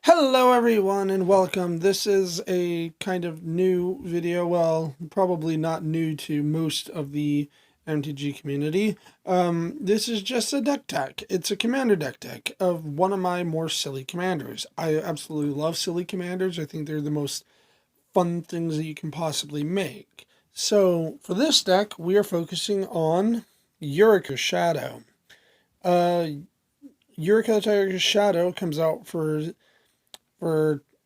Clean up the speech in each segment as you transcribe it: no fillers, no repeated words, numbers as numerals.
Hello everyone and welcome. This is a kind of new video, well, probably not new to most of the MTG community. This is just a deck tech. It's a commander deck tech of one of my more silly commanders. I absolutely love silly commanders. I think they're the most fun things that you can possibly make. So for this deck, we are focusing on Yuriko Shadow. Yuriko Tiger's Shadow comes out for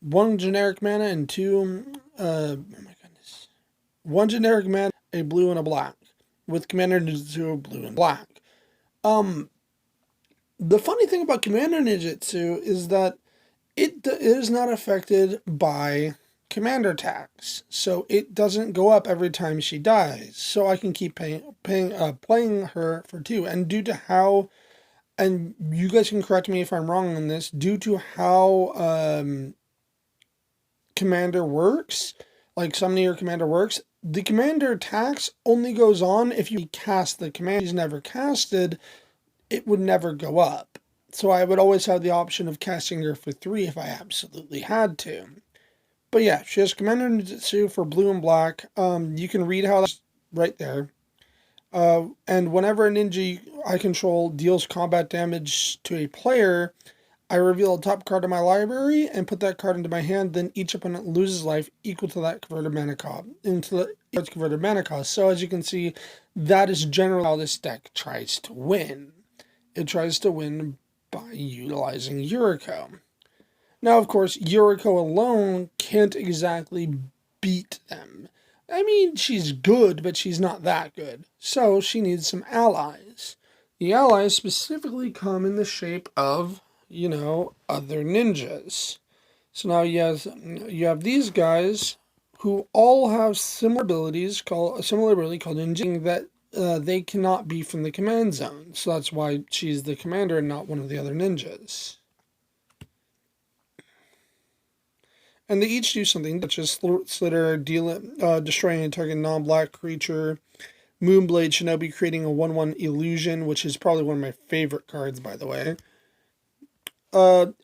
one generic mana and one generic mana, a blue and a black, with Commander Ninjutsu blue and black. The funny thing about Commander Ninjutsu is that it is not affected by commander tax, so it doesn't go up every time she dies. So I can keep playing her for two, and due to how, and you guys can correct me if I'm wrong on this, due to how commander works, like summoning your commander works, the commander tax only goes on if you cast the command. If he's never casted, it would never go up. So I would always have the option of casting her for 3 if I absolutely had to. But yeah, she has Commander Ninjutsu for blue and black. You can read how that's right there. And whenever a ninja I control deals combat damage to a player, I reveal a top card of my library and put that card into my hand. Then each opponent loses life equal to that converted mana cost. So as you can see, that is generally how this deck tries to win. It tries to win by utilizing Yuriko. Now, of course, Yuriko alone can't exactly beat them. I mean, she's good, but she's not that good. So she needs some allies. The allies specifically come in the shape of, other ninjas. So now you have these guys who all have similar abilities called ninja that they cannot be from the command zone. So that's why she's the commander and not one of the other ninjas. And they each do something, such as Slitter, destroying a target non-black creature, Moonblade Shinobi creating a 1/1 illusion, which is probably one of my favorite cards, by the way.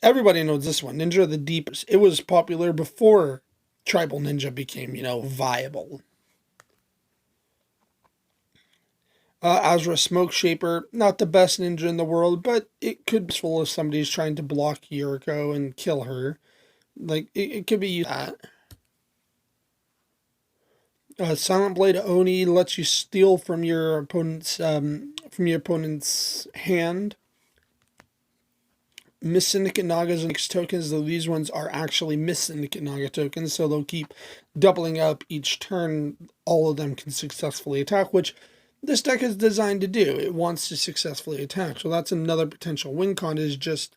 Everybody knows this one, Ninja of the Deepest. It was popular before Tribal Ninja became, viable. Azra Smoke Shaper, not the best ninja in the world, but it could be useful if somebody's trying to block Yuriko and kill her. Like, it could be used that. Silent Blade Oni lets you steal from your opponent's hand. Miss Syndicate Nagas and tokens, though these ones are actually Miss Syndicate Naga tokens, so they'll keep doubling up each turn. All of them can successfully attack, which this deck is designed to do. It wants to successfully attack, so that's another potential win con, is just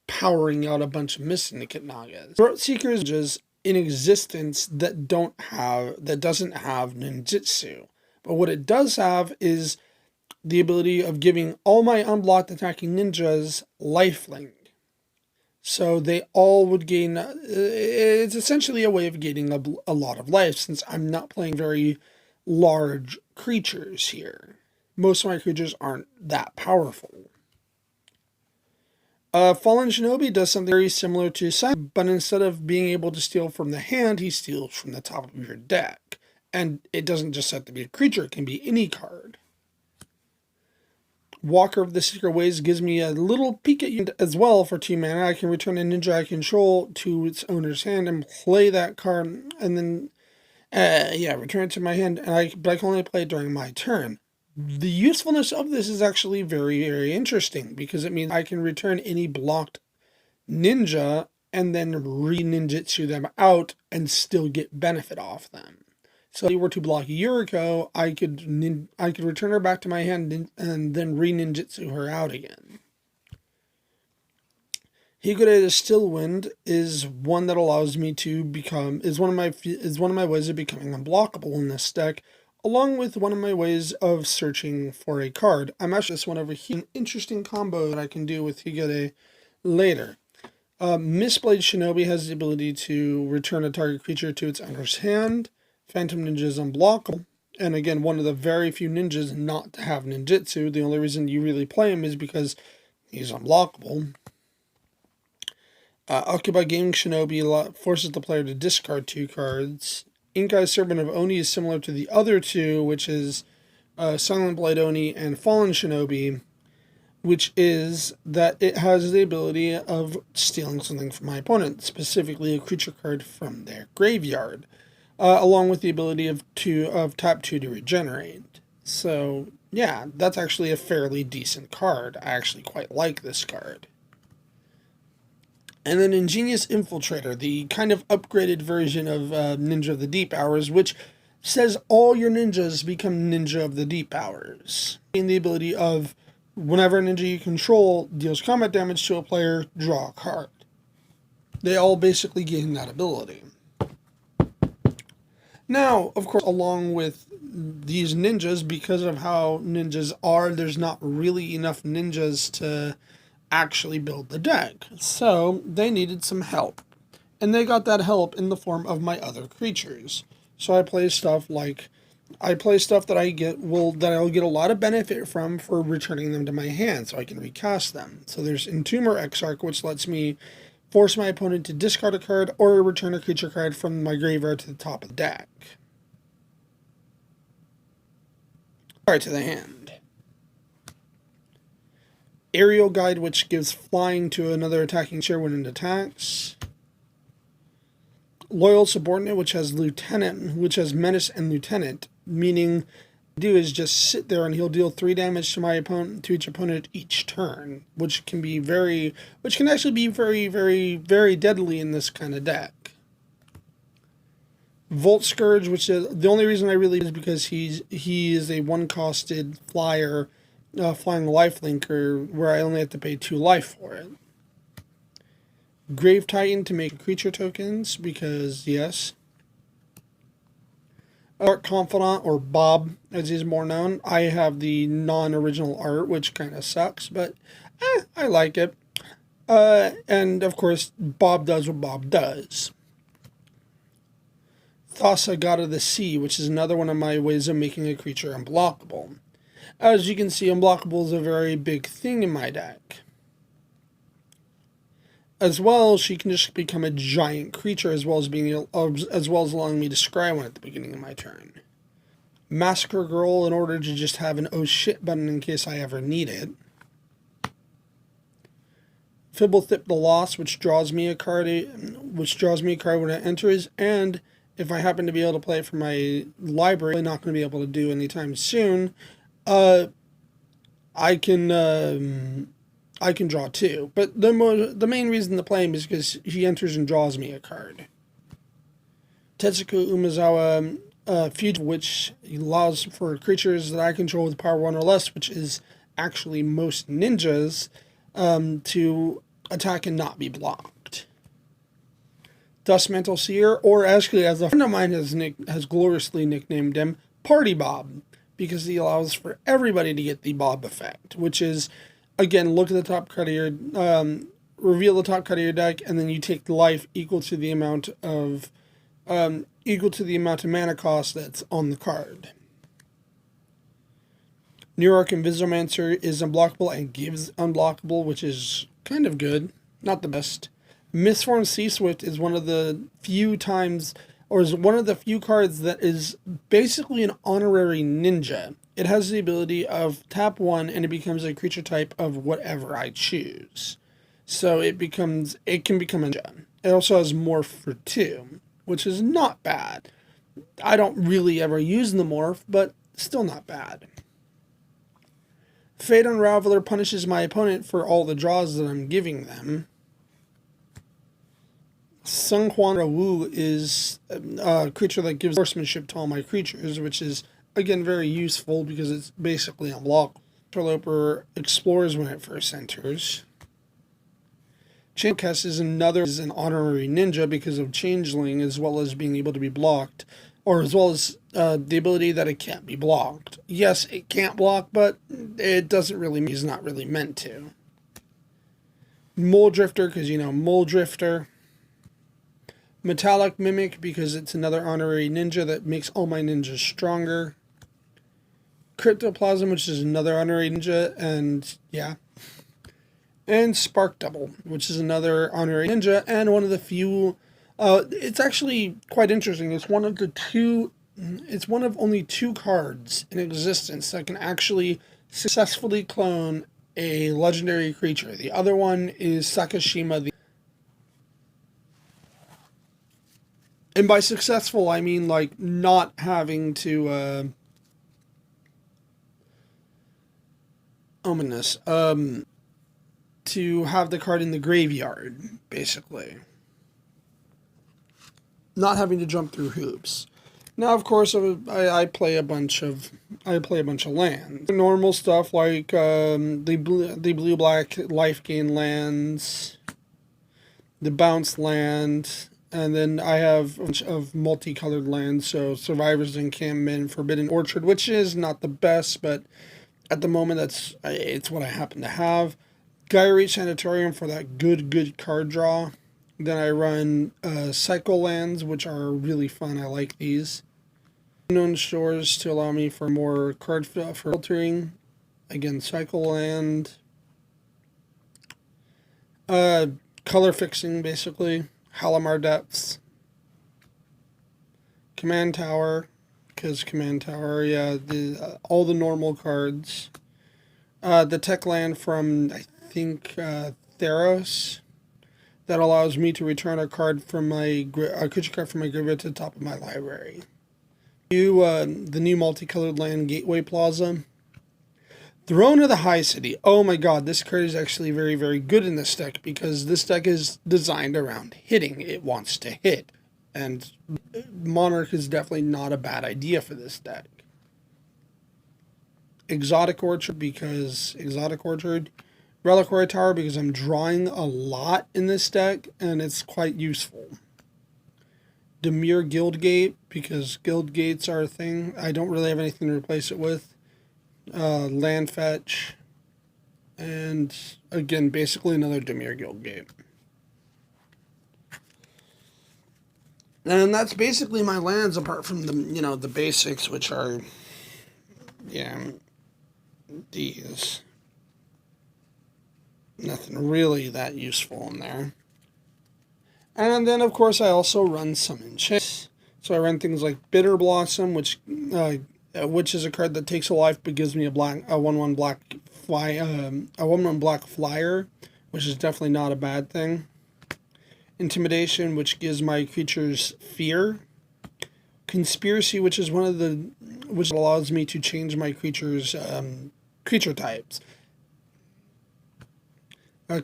powering out a bunch of Miss Syndicate Nagas. Throat Seekers is in existence that doesn't have ninjutsu, but what it does have is the ability of giving all my unblocked attacking ninjas lifelink. So they all would gain, it's essentially a way of gaining a lot of life, since I'm not playing very large creatures here. Most of my creatures aren't that powerful. Fallen Shinobi does something very similar to Simon, but instead of being able to steal from the hand, he steals from the top of your deck. And it doesn't just have to be a creature, it can be any card. Walker of the Secret Ways gives me a little peek at you as well for 2 mana. I can return a ninja I control to its owner's hand and play that card, and then, return it to my hand, but I can only play it during my turn. The usefulness of this is actually very, very interesting, because it means I can return any blocked ninja and then re-ninjutsu them out and still get benefit off them. So if I were to block Yuriko, I could return her back to my hand and then re-ninjutsu her out again. Higure the Still Wind is one that allows me to is one of my ways of becoming unblockable in this deck, along with one of my ways of searching for a card. I'm actually this one over here, an interesting combo that I can do with Higure later. Mistblade Shinobi has the ability to return a target creature to its owner's hand. Phantom Ninja is unblockable, and again, one of the very few ninjas not to have ninjutsu. The only reason you really play him is because he's unblockable. Occupy Gaming Shinobi forces the player to discard 2 cards. Inkai's Servant of Oni is similar to the other 2, which is Silent Blade Oni and Fallen Shinobi, which is that it has the ability of stealing something from my opponent, specifically a creature card from their graveyard, along with the ability of tap 2 to regenerate. So yeah, that's actually a fairly decent card. I actually quite like this card. And then Ingenious Infiltrator, the kind of upgraded version of Ninja of the Deep Hours, which says all your ninjas become Ninja of the Deep Hours. And the ability of, whenever a ninja you control deals combat damage to a player, draw a card. They all basically gain that ability. Now, of course, along with these ninjas, because of how ninjas are, there's not really enough ninjas to actually build the deck. So they needed some help. And they got that help in the form of my other creatures. So I play stuff that I'll get a lot of benefit from for returning them to my hand so I can recast them. So there's Entomber Exarch, which lets me force my opponent to discard a card or return a creature card from my graveyard to the top of the deck. Alright, to the hand. Aerial Guide, which gives flying to another attacking chair when it attacks. Loyal Subordinate, which has Menace and Lieutenant, meaning do is just sit there and he'll deal 3 damage to each opponent each turn, which can actually be very, very, very deadly in this kind of deck. Volt Scourge, which is the only reason I really is because he is a 1-costed flyer, flying lifelinker, where I only have to pay 2 life for it. Grave Titan to make creature tokens, because yes. Art Confidant, or Bob, as he's more known. I have the non-original art, which kind of sucks, but I like it. And of course, Bob does what Bob does. Thassa, God of the Sea, which is another one of my ways of making a creature unblockable. As you can see, unblockable is a very big thing in my deck. As well, she can just become a giant creature, as well as allowing me to scry one at the beginning of my turn. Massacre Girl, in order to just have an oh shit button in case I ever need it. Fibblethip the Lost, which draws me a card when it enters, and if I happen to be able to play it from my library, I'm not going to be able to do anytime soon. I can draw 2, but the main reason to play him is because he enters and draws me a card. Tetsuko Umezawa Future, which allows for creatures that I control with power 1 or less, which is actually most ninjas, to attack and not be blocked. Dustmantle Seer, or actually, as a friend of mine has gloriously nicknamed him, Party Bob, because he allows for everybody to get the Bob effect, which is, again, look at the top card of your, reveal the top card of your deck, and then you take life equal to the amount of mana cost that's on the card. New York Invisimancer is unblockable and gives unblockable, which is kind of good, not the best. Mistform Sea Swift is one of the few cards that is basically an honorary ninja. It has the ability of tap 1 and it becomes a creature type of whatever I choose. So it can become a ninja. It also has morph for 2, which is not bad. I don't really ever use the morph, but still not bad. Fate Unraveler punishes my opponent for all the draws that I'm giving them. Sun Quan Wu is a creature that gives horsemanship to all my creatures, which is, again, very useful because it's basically unblockable. Interloper explores when it first enters. Chaincast is an honorary ninja because of Changeling, as well as being able to be blocked, or as well as the ability that it can't be blocked. Yes, it can't block, but it doesn't really, it's not really meant to. Mole Drifter, because Mole Drifter. Metallic Mimic, because it's another honorary ninja that makes all my ninjas stronger. Cryptoplasm, which is another honorary ninja, and yeah. And Spark Double, which is another honorary ninja, and one of the few. It's actually quite interesting. It's one of the two. It's one of only two cards in existence that can actually successfully clone a legendary creature. The other one is Sakashima. And by successful, I mean like not having to. Ominous. To have the card in the graveyard, basically. Not having to jump through hoops. Now, of course, I play a bunch of lands. Normal stuff like the blue black life gain lands, the bounce land, and then I have a bunch of multicolored lands. So Survivor's Encampment, Forbidden Orchard, which is not the best, but at the moment it's what I happen to have. Gaia Reach Sanatorium for that good card draw. Then I run Cycle Lands, which are really fun. I like these. Unknown Shores to allow me for more card filtering. Again, Cycle Land. Color fixing, basically. Halimar Depths. Command Tower, because Command Tower, yeah, all the normal cards. The tech land from, I think, Theros. That allows me to return a card from a creature card from my graveyard to the top of my library. The new multicolored land Gateway Plaza. Throne of the High City. Oh my god, this card is actually very, very good in this deck because this deck is designed around hitting. It wants to hit. And Monarch is definitely not a bad idea for this deck. Exotic Orchard, Reliquary Tower, because I'm drawing a lot in this deck, and it's quite useful. Demure Guildgate, because Guild Gates are a thing. I don't really have anything to replace it with. Land Fetch. And, again, basically another Demure Guildgate. And that's basically my lands, apart from the basics, which are, these. Nothing really that useful in there. And then, of course, I also run some enchantments. So I run things like Bitter Blossom, which is a card that takes a life but gives me a 1/1 black flyer, which is definitely not a bad thing. Intimidation, which gives my creatures fear. Conspiracy, which allows me to change my creatures' creature types.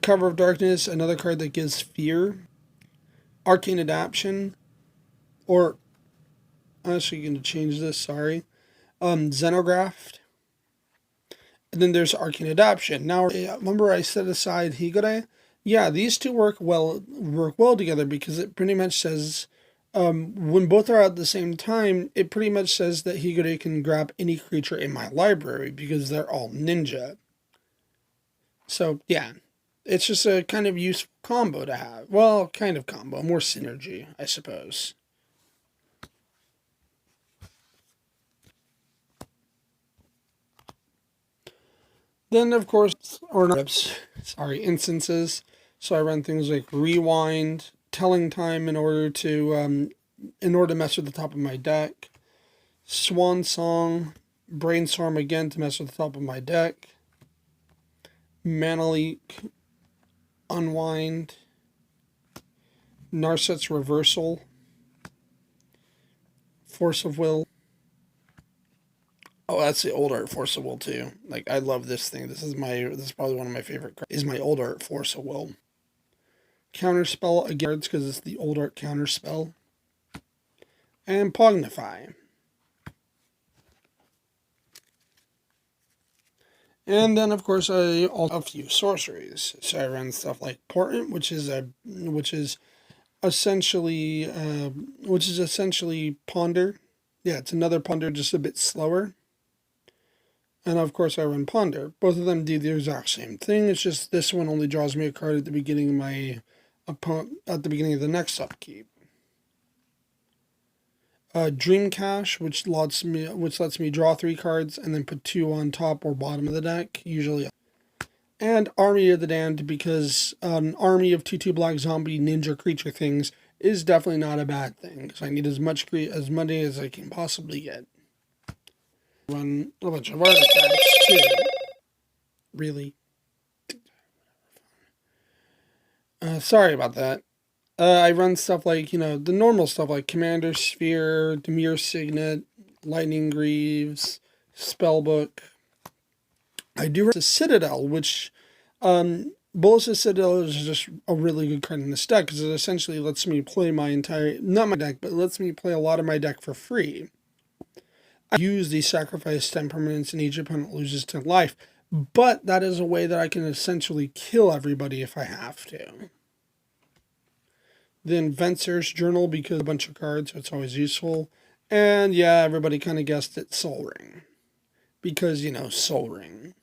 Cover of Darkness, another card that gives fear. Arcane Adaption, or I'm actually going to change this. Sorry, Xenograph. And then there's Arcane Adaption. Now, remember I set aside Higure? Yeah, these two work well together because it pretty much says when both are at the same time, it pretty much says that Higure can grab any creature in my library because they're all ninja. So yeah, it's just a kind of useful combo to have. Well, kind of combo, more synergy, I suppose. Then, of course, instances. So I run things like Rewind, Telling Time in order to mess with the top of my deck. Swan Song, Brainstorm again to mess with the top of my deck. Mana Leak, Unwind, Narset's Reversal, Force of Will. Oh, that's the old art Force of Will too. Like, I love this thing. This is probably one of my favorite cards. Is my old art Force of Will. Counterspell again because it's the old art counterspell. And Pognify. And then, of course, a few sorceries. So I run stuff like Portent, which is essentially Ponder. Yeah, it's another Ponder, just a bit slower. And of course, I run Ponder. Both of them do the exact same thing. It's just this one only draws me a card at the beginning of the next upkeep. Dream Cache, which lets me draw 3 cards and then put 2 on top or bottom of the deck, usually. and Army of the Damned, because an army of 2/2 black zombie ninja creature things is definitely not a bad thing, because I need as much money as I can possibly get. Run a bunch of artifacts too. Really? Sorry about that. I run stuff like, the normal stuff like Commander Sphere, Demir Signet, Lightning Greaves, Spellbook. I do run the Citadel, which, Bolas' Citadel is just a really good card in this deck, because it essentially lets me play not my deck, but it lets me play a lot of my deck for free. I use the sacrifice 10 permanents and each opponent loses 10 life, but that is a way that I can essentially kill everybody if I have to. Then Venser's Journal, because a bunch of cards, so it's always useful. And yeah, everybody kind of guessed it, Soul Ring. Because, Soul Ring.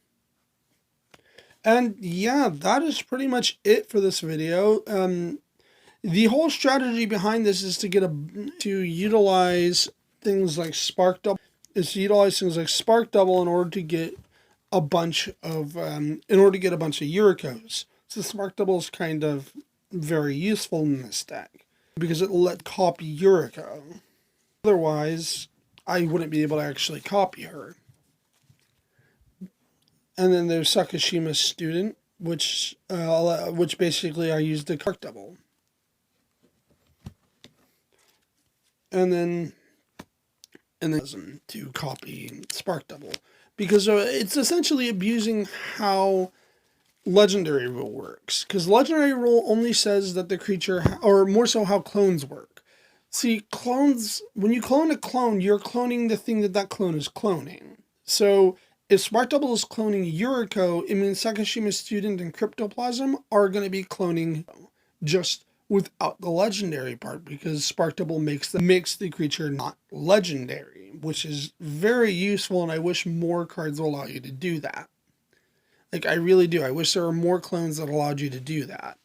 And yeah, that is pretty much it for this video. The whole strategy behind this is to utilize things like Spark Double. In order to get a bunch of Yurikos. So Spark Double is kind of very useful in this deck because it will let copy Yuriko. Otherwise, I wouldn't be able to actually copy her. And then there's Sakashima's Student, which basically I use the Spark Double. And then to copy Spark Double, because it's essentially abusing how Legendary Rule works, because Legendary Rule only says that the creature, or more so how clones work. See, clones, when you clone a clone, you're cloning the thing that clone is cloning. So if Spark Double is cloning Yuriko, it means Sakashima's Student and Cryptoplasm are going to be cloning just without the legendary part, because Spark Double makes the creature not legendary, which is very useful, and I wish more cards will allow you to do that. Like, I really do. I wish there were more clones that allowed you to do that.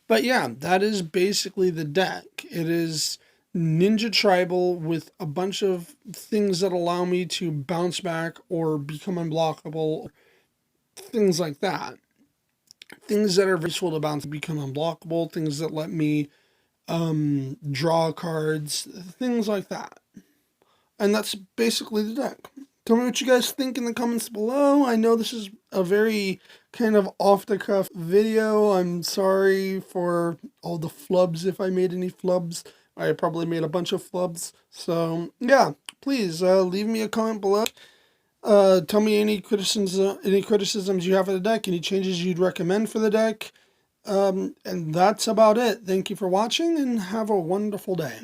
But yeah, that is basically the deck. It is Ninja Tribal with a bunch of things that allow me to bounce back or become unblockable, things like that. Things that are useful to bounce, become unblockable, things that let me draw cards, things like that. And that's basically the deck. Tell me what you guys think in the comments below. I know this is a very kind of off-the-cuff video. I'm sorry for all the flubs if I made any flubs. I probably made a bunch of flubs. So, yeah, please leave me a comment below. Tell me any criticisms you have of the deck, any changes you'd recommend for the deck. And that's about it. Thank you for watching, and have a wonderful day.